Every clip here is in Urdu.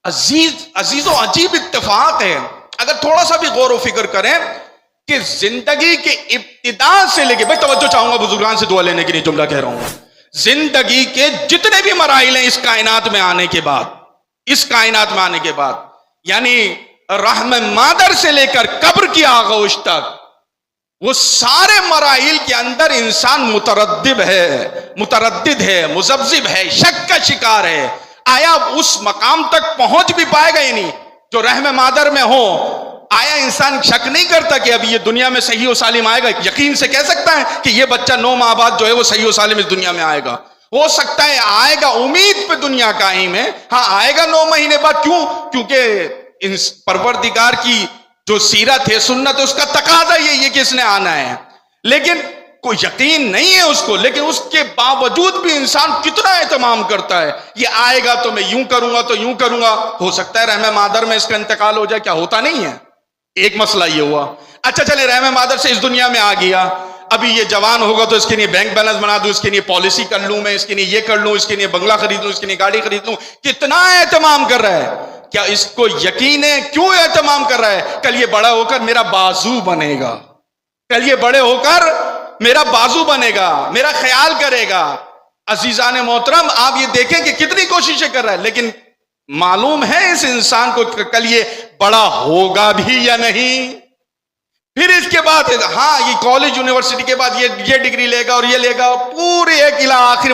عزیز و عجیب اتفاق ہے، اگر تھوڑا سا بھی غور و فکر کریں کہ زندگی کے ابتدا سے لے کے، بھائی توجہ چاہوں گا بزرگان سے دعا لینے کے لیے جملہ کہہ رہا ہوں، زندگی کے جتنے بھی مراحل ہیں اس کائنات میں آنے کے بعد، یعنی رحم مادر سے لے کر قبر کی آغوش تک، وہ سارے مراحل کے اندر انسان متردد ہے، مذبذب ہے، شک کا شکار ہے. آیا اس مقام تک پہنچ بھی پائے گا؟ نہیں جو رحم مادر میں ہو، آیا انسان شک نہیں کرتا کہ اب یہ دنیا میں صحیح و سالم آئے گا؟ یقین سے کہہ سکتا ہے کہ یہ بچہ 9 ماہ بعد جو ہے وہ صحیح و سالم اس دنیا میں آئے گا؟ ہو سکتا ہے آئے گا، امید پہ دنیا قائم ہے، ہاں آئے گا 9 مہینے بعد. کیوں؟ کیونکہ پروردگار کی جو سیرت ہے، سنت ہے، اس کا تقاضا یہی ہے کہ اس نے آنا ہے. لیکن کوئی یقین نہیں ہے اس کو، لیکن اس کے باوجود بھی انسان کتنا اہتمام کرتا ہے، یہ آئے گا تو میں یوں کروں گا، تو یوں کروں گا. ہو سکتا ہے رحم مادر میں اس کا انتقال ہو جائے، کیا ہوتا نہیں ہے؟ ایک مسئلہ یہ ہوا. اچھا چلے رحم مادر سے اس دنیا میں آ گیا، ابھی یہ جوان ہوگا تو اس کے لیے بینک بیلنس بنا دوں، اس کے لیے پالیسی کر لوں، میں اس کے لیے یہ کر لوں، اس کے لیے بنگلہ خرید لوں، اس کے لیے گاڑی خرید لوں. کتنا اہتمام کر رہا ہے. کیا اس کو یقین ہے؟ کیوں اہتمام کر رہا ہے؟ کل یہ بڑا ہو کر میرا بازو بنے گا، کل یہ بڑے ہو کر میرا بازو بنے گا، میرا خیال کرے گا. عزیزان محترم، آپ یہ دیکھیں کہ کتنی کوششیں کر رہا ہے، لیکن معلوم ہے اس انسان کو کل یہ بڑا ہوگا بھی یا نہیں. پھر اس کے بعد ہاں یہ کالج یونیورسٹی کے بعد یہ ڈگری لے گا اور یہ لے گا، پورے ایک الہ آخر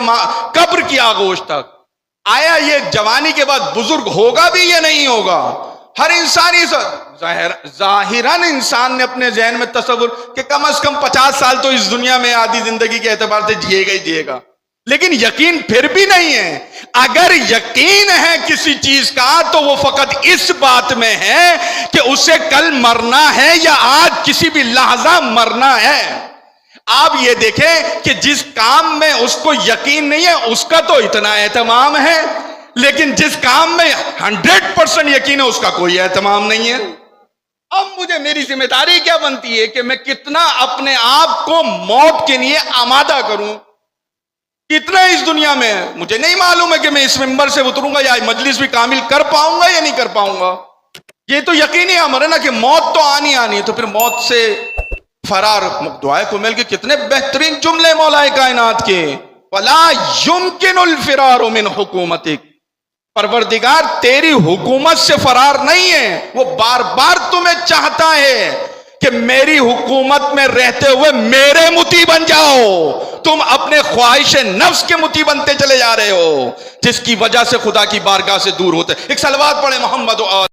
قبر کی آغوش تک. آیا یہ جوانی کے بعد بزرگ ہوگا بھی یا نہیں ہوگا؟ ہر انسان ظاہراً انسان نے اپنے ذہن میں تصور کہ کم از کم 50 سال تو اس دنیا میں آدھی زندگی کے اعتبار سے جیے گا ہی جیے گا. لیکن یقین پھر بھی نہیں ہے. اگر یقین ہے کسی چیز کا تو وہ فقط اس بات میں ہے کہ اسے کل مرنا ہے یا آج کسی بھی لحظہ مرنا ہے. آپ یہ دیکھیں کہ جس کام میں اس کو یقین نہیں ہے اس کا تو اتنا اہتمام ہے، لیکن جس کام میں 100% یقین ہے اس کا کوئی اہتمام نہیں ہے. اب مجھے میری ذمہ داری کیا بنتی ہے کہ میں کتنا اپنے آپ کو موت کے لیے آمادہ کروں. کتنا اس دنیا میں مجھے نہیں معلوم ہے کہ میں اس ممبر سے اتروں گا یا مجلس بھی کامل کر پاؤں گا یا نہیں کر پاؤں گا. یہ تو یقینی امر ہے نا کہ موت تو آنی ہے. تو پھر موت سے فرار، دعائے کو مل کے کتنے بہترین جملے مولا کائنات کے، وَلَا يُمْكِنُ الْفِرَارُ مِنْ حُكُومَتِكَ. پروردگار تیری حکومت سے فرار نہیں ہے، وہ بار بار تمہیں چاہتا ہے کہ میری حکومت میں رہتے ہوئے میرے مطیع بن جاؤ. تم اپنے خواہش نفس کے مطیع بنتے چلے جا رہے ہو، جس کی وجہ سے خدا کی بارگاہ سے دور ہوتے. ایک صلوات پڑھے محمد